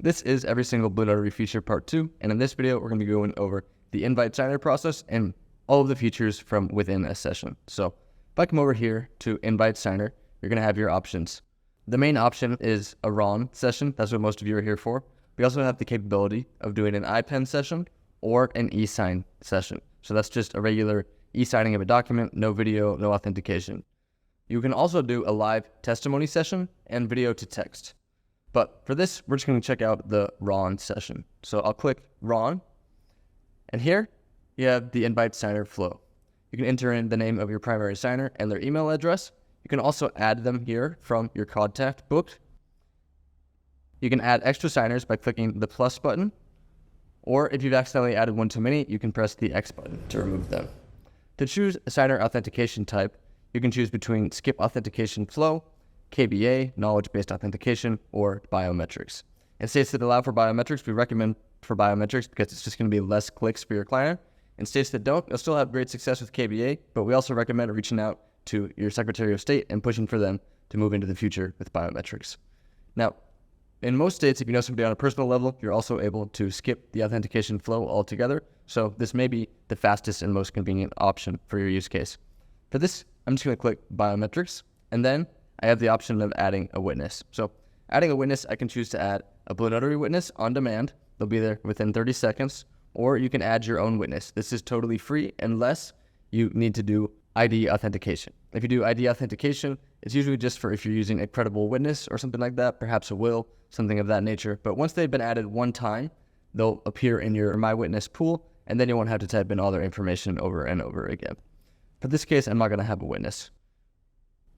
This is Every Single Blue Notary Feature Part 2, and in this video, we're going to be going over the invite signer process and all of the features from within a session. So if I come over here to invite signer, you're going to have your options. The main option is a RON session. That's what most of you are here for. We also have the capability of doing an IPEN session or an e-sign session. So that's just a regular e-signing of a document, no video, no authentication. You can also do a live testimony session and video to text. But for this, we're just going to check out the RON session. So I'll click RON, and here you have the invite signer flow. You can enter in the name of your primary signer and their email address. You can also add them here from your contact book. You can add extra signers by clicking the plus button, or if you've accidentally added one too many, you can press the X button to remove them. To choose a signer authentication type, you can choose between skip authentication flow, KBA, knowledge-based authentication, or biometrics. In states that allow for biometrics, we recommend for biometrics because it's just going to be less clicks for your client. In states that don't, you'll still have great success with KBA, but we also recommend reaching out to your Secretary of State and pushing for them to move into the future with biometrics. Now, in most states, if you know somebody on a personal level, you're also able to skip the authentication flow altogether. So this may be the fastest and most convenient option for your use case. For this, I'm just going to click biometrics, and then I have the option of adding a witness. So adding a witness, I can choose to add a Blue Notary witness on demand. They'll be there within 30 seconds, or you can add your own witness. This is totally free unless you need to do ID authentication. If you do ID authentication, it's usually just for if you're using a credible witness or something like that, perhaps a will, something of that nature. But once they've been added one time, they'll appear in your My Witness pool, and then you won't have to type in all their information over and over again. For this case, I'm not going to have a witness.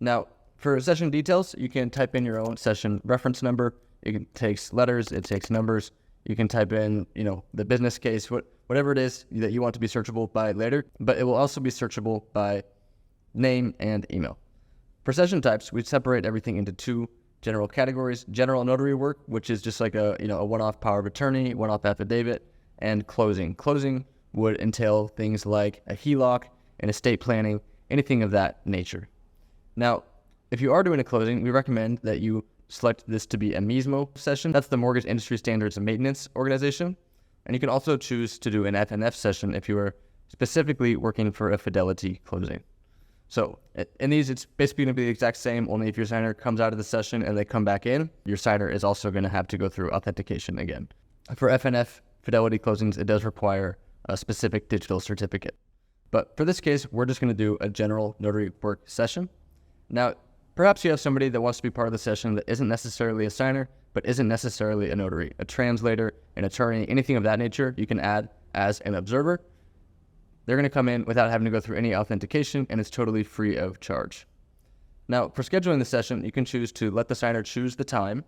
Now, for session details, you can type in your own session reference number. It takes letters, it takes numbers. You can type in, the business case, whatever it is that you want to be searchable by later, but it will also be searchable by name and email. For session types, we separate everything into two general categories: general notary work, which is just like a one-off power of attorney, one-off affidavit, and closing. Closing would entail things like a HELOC and estate planning, anything of that nature. Now, if you are doing a closing, we recommend that you select this to be a MISMO session. That's the Mortgage Industry Standards and Maintenance Organization. And you can also choose to do an FNF session if you are specifically working for a Fidelity closing. So in these, it's basically going to be the exact same, only if your signer comes out of the session and they come back in, your signer is also going to have to go through authentication again. For FNF Fidelity closings, it does require a specific digital certificate. But for this case, we're just going to do a general notary work session. Now, perhaps you have somebody that wants to be part of the session that isn't necessarily a signer, but isn't necessarily a notary, a translator, an attorney, anything of that nature, you can add as an observer. They're going to come in without having to go through any authentication, and it's totally free of charge. Now, for scheduling the session, you can choose to let the signer choose the time,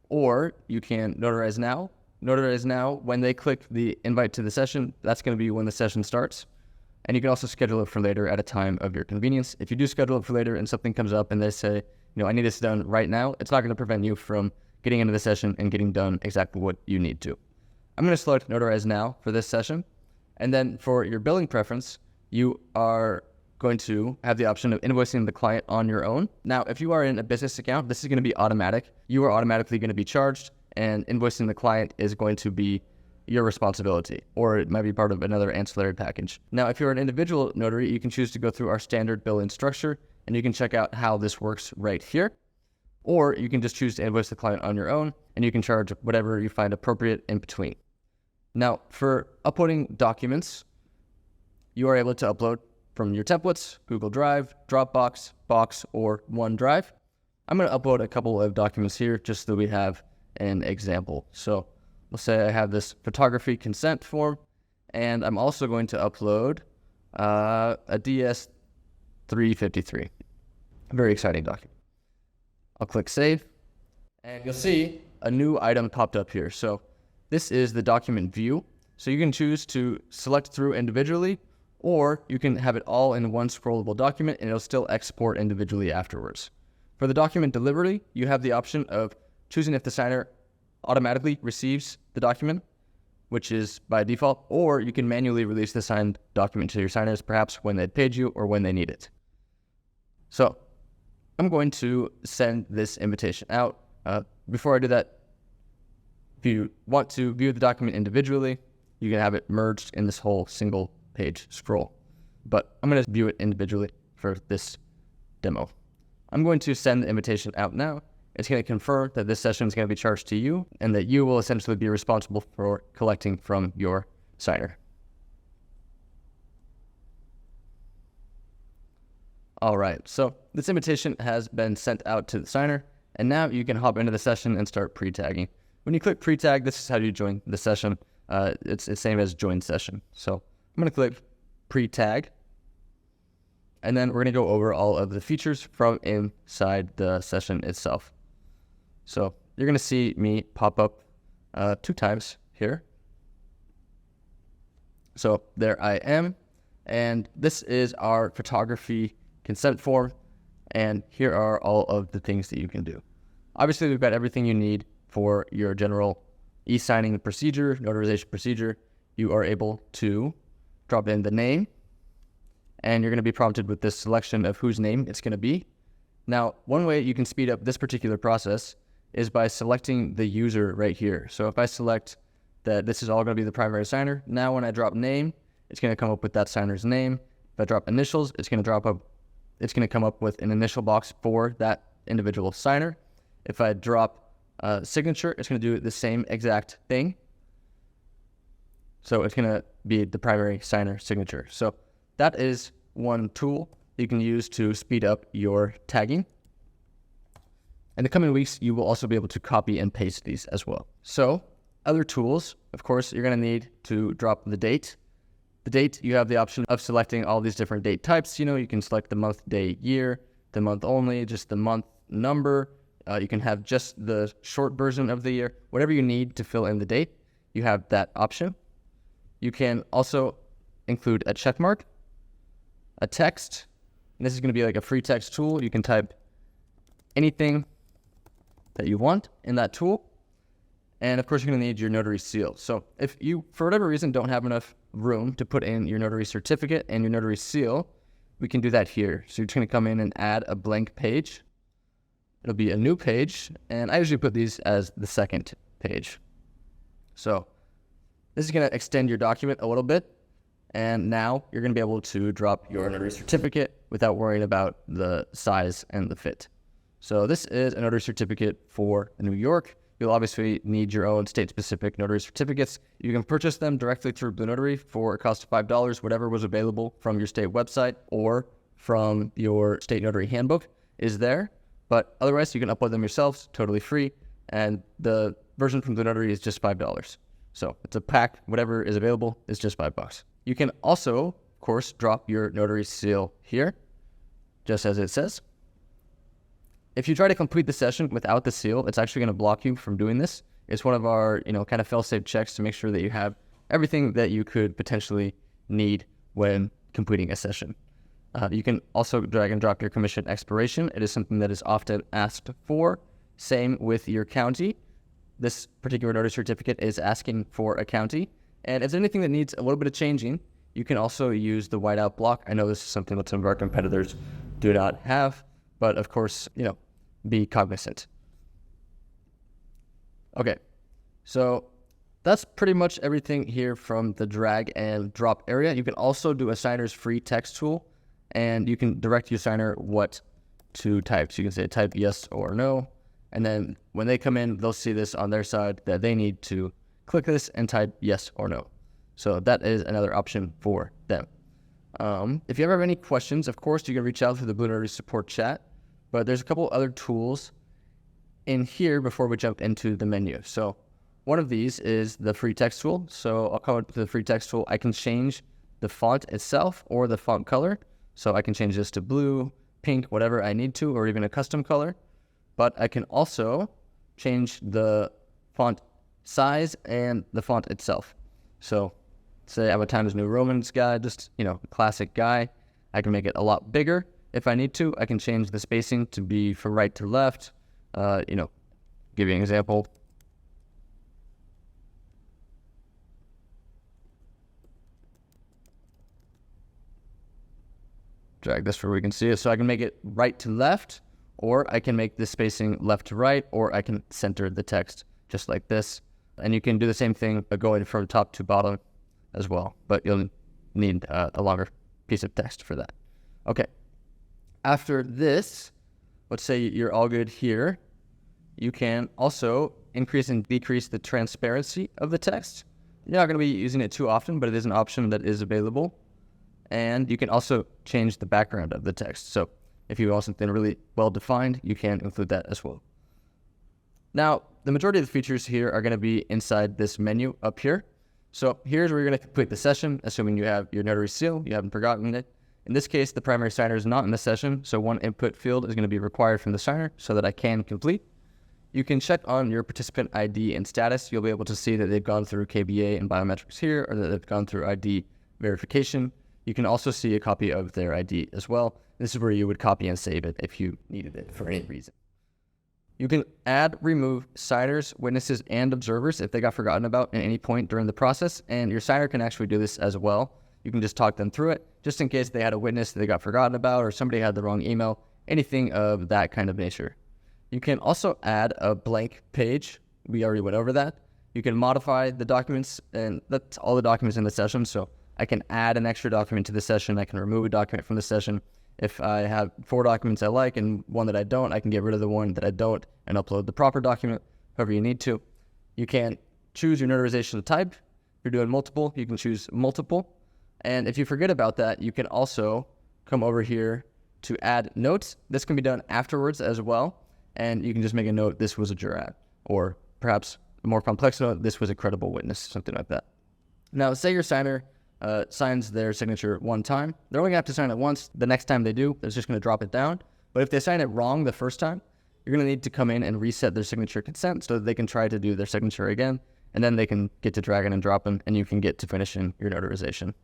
or you can notarize now. Notarize now, when they click the invite to the session, that's going to be when the session starts. And you can also schedule it for later at a time of your convenience. If you do schedule it for later and something comes up and they say, I need this done right now, it's not going to prevent you from getting into the session and getting done exactly what you need to. I'm going to select Notarize Now for this session. And then for your billing preference, you are going to have the option of invoicing the client on your own. Now, if you are in a business account, this is going to be automatic. You are automatically going to be charged, and invoicing the client is going to be your responsibility, or it might be part of another ancillary package. Now, if you're an individual notary, you can choose to go through our standard billing structure, and you can check out how this works right here. Or you can just choose to invoice the client on your own, and you can charge whatever you find appropriate in between. Now, for uploading documents, you are able to upload from your templates, Google Drive, Dropbox, Box, or OneDrive. I'm going to upload a couple of documents here just so we have an example. So let's say I have this photography consent form, and I'm also going to upload a DS-353. A very exciting document. I'll click Save, and you'll see a new item popped up here. So this is the document view. So you can choose to select through individually, or you can have it all in one scrollable document, and it'll still export individually afterwards. For the document delivery, you have the option of choosing if the signer automatically receives the document, which is by default, or you can manually release the signed document to your signers, perhaps when they paid you or when they need it. So I'm going to send this invitation out. Before I do that, if you want to view the document individually, you can have it merged in this whole single page scroll. But I'm going to view it individually for this demo. I'm going to send the invitation out now. It's going to confirm that this session is going to be charged to you and that you will essentially be responsible for collecting from your signer. All right, so this invitation has been sent out to the signer, and now you can hop into the session and start pre-tagging. When you click pre-tag, this is how you join the session. It's the same as join session. So I'm going to click pre-tag, and then we're going to go over all of the features from inside the session itself. So you're going to see me pop up 2 times here. So there I am, and this is our photography consent form, and here are all of the things that you can do. Obviously, we've got everything you need for your general e-signing procedure, notarization procedure. You are able to drop in the name, and you're going to be prompted with this selection of whose name it's going to be. Now, one way you can speed up this particular process is by selecting the user right here. So if I select that this is all going to be the primary signer, now when I drop name, it's going to come up with that signer's name. If I drop initials, it's going to come up with an initial box for that individual signer. If I drop signature, it's going to do the same exact thing. So it's going to be the primary signer signature. So that is one tool you can use to speed up your tagging. In the coming weeks, you will also be able to copy and paste these as well. So other tools, of course, you're going to need to drop the date. The date, you have the option of selecting all these different date types. You can select the month, day, year, the month only, just the month number. You can have just the short version of the year. Whatever you need to fill in the date, you have that option. You can also include a check mark, a text, and this is going to be like a free text tool. You can type anything that you want in that tool. And of course, you're going to need your notary seal. So if you, for whatever reason, don't have enough room to put in your notary certificate and your notary seal, we can do that here. So you're just going to come in and add a blank page. It'll be a new page, and I usually put these as the second page. So this is going to extend your document a little bit, and now you're going to be able to drop your notary certificate without worrying about the size and the fit. So this is a notary certificate for New York. You'll obviously need your own state-specific notary certificates. You can purchase them directly through Blue Notary for a cost of $5, whatever was available from your state website or from your state notary handbook is there. But otherwise, you can upload them yourselves, totally free. And the version from Blue Notary is just $5. So it's a pack, whatever is available is just $5. You can also, of course, drop your notary seal here, just as it says. If you try to complete the session without the seal, it's actually going to block you from doing this. It's one of our, kind of fail-safe checks to make sure that you have everything that you could potentially need when completing a session. You can also drag and drop your commission expiration. It is something that is often asked for. Same with your county. This particular notary certificate is asking for a county. And if there's anything that needs a little bit of changing, you can also use the whiteout block. I know this is something that some of our competitors do not have, but of course, be cognizant. Okay, so that's pretty much everything here from the drag and drop area. You can also do a signer's free text tool, and you can direct your signer what to type. So you can say type yes or no, and then when they come in, they'll see this on their side that they need to click this and type yes or no. So that is another option for them. If you ever have any questions, of course, you can reach out through the Blue Notary support chat. But there's a couple other tools in here before we jump into the menu. So one of these is the free text tool. So I'll come up to the free text tool. I can change the font itself or the font color. So I can change this to blue, pink, whatever I need to, or even a custom color. But I can also change the font size and the font itself. So say I'm a Times New Roman's guy, just, classic guy. I can make it a lot bigger. If I need to, I can change the spacing to be from right to left. Give you an example. Drag this where we can see it. So I can make it right to left, or I can make the spacing left to right, or I can center the text just like this. And you can do the same thing but going from top to bottom as well, but you'll need a longer piece of text for that. Okay. After this, let's say you're all good here. You can also increase and decrease the transparency of the text. You're not going to be using it too often, but it is an option that is available. And you can also change the background of the text. So if you want something really well defined, you can include that as well. Now, the majority of the features here are going to be inside this menu up here. So here's where you're going to complete the session, assuming you have your notary seal, you haven't forgotten it. In this case, the primary signer is not in the session, so one input field is going to be required from the signer so that I can complete. You can check on your participant ID and status. You'll be able to see that they've gone through KBA and biometrics here, or that they've gone through ID verification. You can also see a copy of their ID as well. This is where you would copy and save it if you needed it for any reason. You can add, remove signers, witnesses, and observers if they got forgotten about at any point during the process, and your signer can actually do this as well. You can just talk them through it, just in case they had a witness that they got forgotten about, or somebody had the wrong email, anything of that kind of nature. You can also add a blank page. We already went over that. You can modify the documents, and that's all the documents in the session, so I can add an extra document to the session. I can remove a document from the session. If I have 4 documents I like and one that I don't, I can get rid of the one that I don't and upload the proper document, however you need to. You can choose your notarization type. If you're doing multiple, you can choose multiple. And if you forget about that, you can also come over here to add notes. This can be done afterwards as well. And you can just make a note, this was a jurat, or perhaps a more complex note, this was a credible witness, something like that. Now, say your signer signs their signature one time. They're only going to have to sign it once. The next time they do, it's just going to drop it down. But if they sign it wrong the first time, you're going to need to come in and reset their signature consent so that they can try to do their signature again, and then they can get to dragging and dropping, and you can get to finishing your notarization.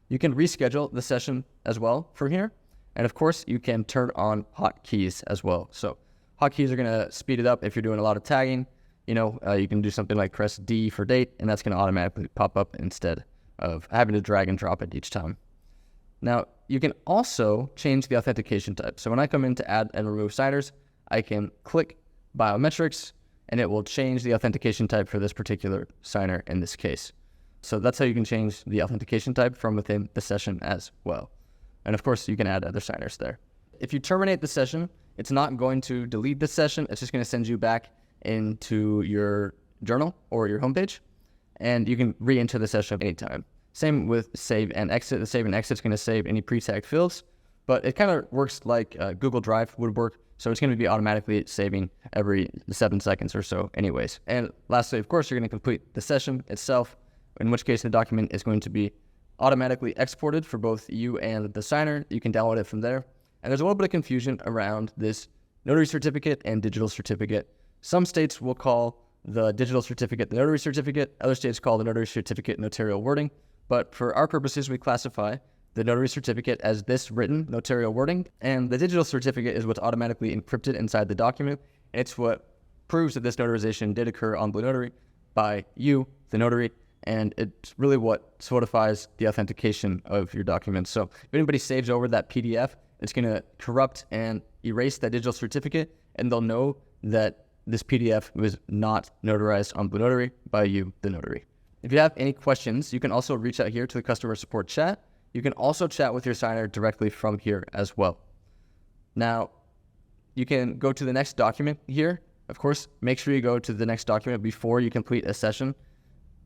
You can reschedule the session as well from here. And of course, you can turn on hotkeys as well. So hotkeys are going to speed it up if you're doing a lot of tagging. You can do something like press D for date, and that's going to automatically pop up instead of having to drag and drop it each time. Now, you can also change the authentication type. So when I come in to add and remove signers, I can click biometrics, and it will change the authentication type for this particular signer in this case. So that's how you can change the authentication type from within the session as well. And of course, you can add other signers there. If you terminate the session, it's not going to delete the session. It's just going to send you back into your journal or your homepage, and you can re-enter the session anytime. Same with save and exit. The save and exit is going to save any pre-tagged fields, but it kind of works like Google Drive would work. So it's going to be automatically saving every 7 seconds or so anyways. And lastly, of course, you're going to complete the session itself, in which case the document is going to be automatically exported for both you and the signer. You can download it from there. And there's a little bit of confusion around this notary certificate and digital certificate. Some states will call the digital certificate the notary certificate. Other states call the notary certificate notarial wording. But for our purposes, we classify the notary certificate as this written notarial wording, and the digital certificate is what's automatically encrypted inside the document. And it's what proves that this notarization did occur on Blue Notary by you, the notary, and it's really what solidifies the authentication of your documents. So if anybody saves over that PDF, it's going to corrupt and erase that digital certificate, and they'll know that this PDF was not notarized on Blue Notary by you, the notary. If you have any questions, you can also reach out here to the customer support chat. You can also chat with your signer directly from here as well. Now, you can go to the next document here. Of course, make sure you go to the next document before you complete a session.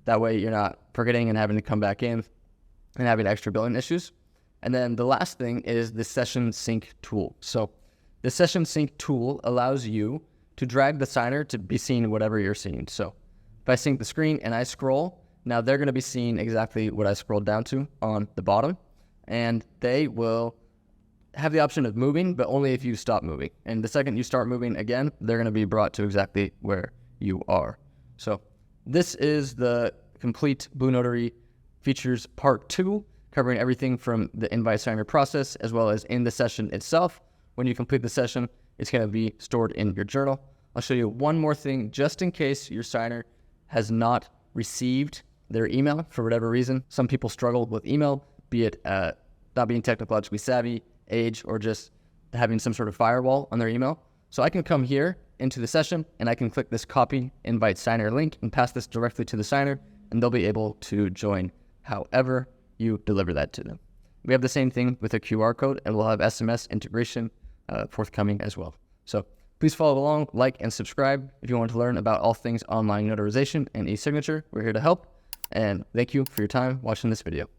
That way you're not forgetting and having to come back in and having extra billing issues. And then the last thing is the session sync tool. So the session sync tool allows you to drag the signer to be seeing whatever you're seeing. So if I sync the screen and I scroll, now they're going to be seeing exactly what I scrolled down to on the bottom, and they will have the option of moving, but only if you stop moving. And the second you start moving again, they're going to be brought to exactly where you are. So this is the complete Blue Notary features part 2, covering everything from the invite signer process as well as in the session itself. When you complete the session, it's going to be stored in your journal. I'll show you one more thing just in case your signer has not received their email for whatever reason. Some people struggle with email, be it not being technologically savvy, age, or just having some sort of firewall on their email. So I can come here into the session, and I can click this copy invite signer link and pass this directly to the signer, and they'll be able to join however you deliver that to them. We have the same thing with a QR code, and we'll have SMS integration forthcoming as well. So please follow along, like, and subscribe if you want to learn about all things online notarization and e-signature. We're here to help, and thank you for your time watching this video.